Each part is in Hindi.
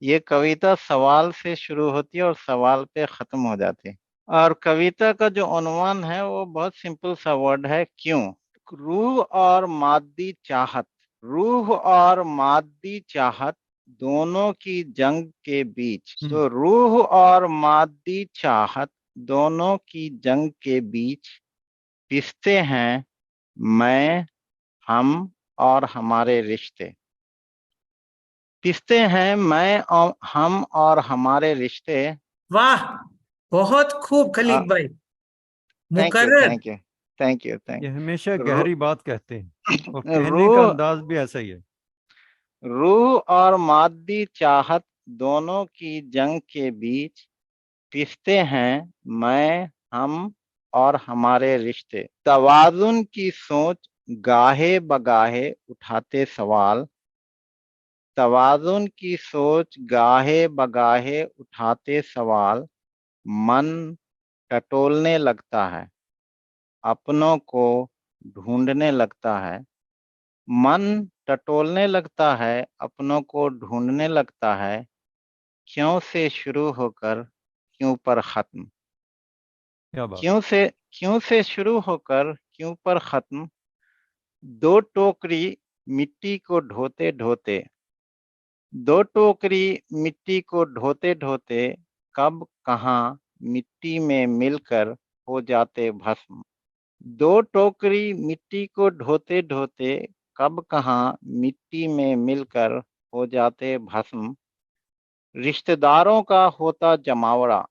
ये कविता सवाल से शुरू होती है और सवाल पे खत्म हो जाती है। और कविता का जो उन्वान है वो बहुत सिंपल सा वर्ड है, क्यों। रूह और मादी चाहत, रूह और मादी चाहत दोनों की जंग के बीच। तो रूह और मादी चाहत दोनों की जंग के बीच पिसते हैं मैं, हम और हमारे रिश्ते। पिसते हैं मैं और हम और हमारे रिश्ते। वाह, बहुत खूब खलीक भाई। थैंक यू मुकर्रर। Thank you thank you thank ये हमेशा रू, गहरी बात कहते हैं और कहने का रूह अंदाज भी ऐसा ही है। रूह और मादी चाहत दोनों की जंग के बीच पिसते हैं मैं, हम और हमारे रिश्ते। तवाजुन की सोच गाहे बगाहे उठाते सवाल, तवाजुन की सोच गाहे बगाहे उठाते सवाल। मन टटोलने लगता है, अपनों को ढूंढने लगता है। मन टटोलने लगता है, अपनों को ढूंढने लगता है। क्यों से शुरू होकर क्यों पर खत्म। क्या बात। क्यों से शुरू होकर क्यों पर खत्म। दो टोकरी मिट्टी को ढोते ढोते, दो टोकरी मिट्टी को ढोते ढोते कब कहाँ मिट्टी में मिलकर हो जाते भस्म। दो टोकरी मिट्टी को ढोते ढोते कब कहाँ मिट्टी में मिलकर हो जाते भस्म। रिश्तेदारों का होता जमावड़ा,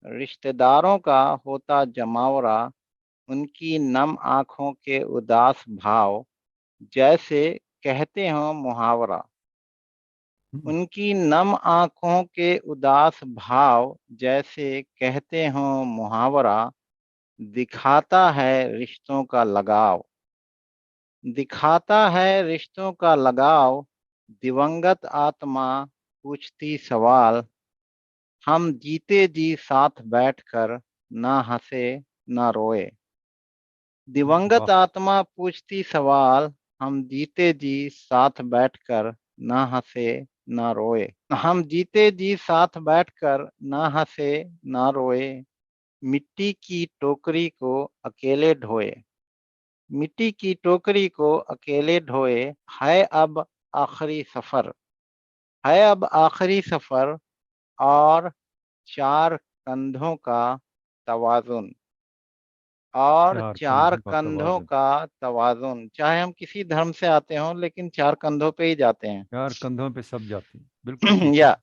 रिश्तेदारों का होता जमावड़ा। उनकी नम आंखों के उदास भाव, जैसे कहते हो मुहावरा। उनकी नम आंखों के उदास भाव, जैसे कहते हो मुहावरा। दिखाता है रिश्तों का लगाव, दिखाता है रिश्तों का लगाव। दिवंगत आत्मा पूछती सवाल, हम जीते जी साथ बैठकर ना हंसे ना रोए। दिवंगत वाह। आत्मा पूछती सवाल, हम जीते जी साथ बैठकर ना हंसे ना रोए। हम जीते जी साथ बैठकर ना हंसे ना रोए। मिट्टी की टोकरी को अकेले ढोए, मिट्टी की टोकरी को अकेले ढोए। है अब आखिरी सफर, है अब आखिरी सफर। और चार कंधों का तवाजुन, और चार चार कंधों का कंधों तवाजुन। का तवाजुन। चाहे हम किसी धर्म से आते हों, लेकिन चार कंधों पे ही जाते हैं। चार कंधों पे सब जाती है, बिल्कुल ठीक है। या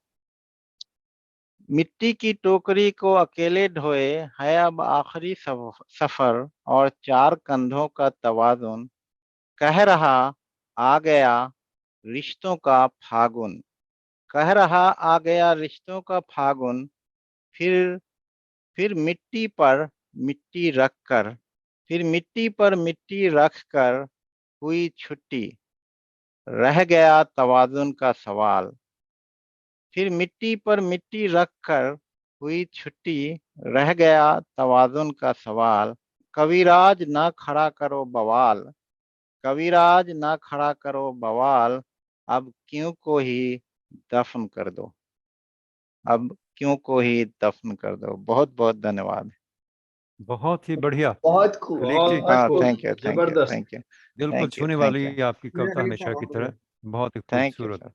मिट्टी की टोकरी को अकेले ढोए, है अब आखिरी सफर। और चार कंधों का तवाजुन। कह रहा आ गया रिश्तों का फागुन, कह रहा आ गया रिश्तों का फागुन। फिर फिर मिट्टी पर मिट्टी रख कर, फिर मिट्टी पर मिट्टी रख कर हुई छुट्टी। रह गया तवाजुन का सवाल। फिर मिट्टी पर मिट्टी रख कर हुई छुट्टी। रह गया तवाजुन का सवाल। कविराज ना खड़ा करो बवाल, कविराज ना खड़ा करो बवाल। अब क्यों को ही दफन कर दो, अब क्यों को ही दफन कर दो। बहुत बहुत धन्यवाद। बहुत ही बढ़िया। बहुत खूब, खलीक जी, बहुत हाँ, खूब, थैंक यू थैंक यू जबरदस्त। थैंक यू दिल को थैंक यू छूने थैंक यू वाली आपकी कविता हमेशा की तरह, बहुत ही थैंक यू खूबसूरत। सर।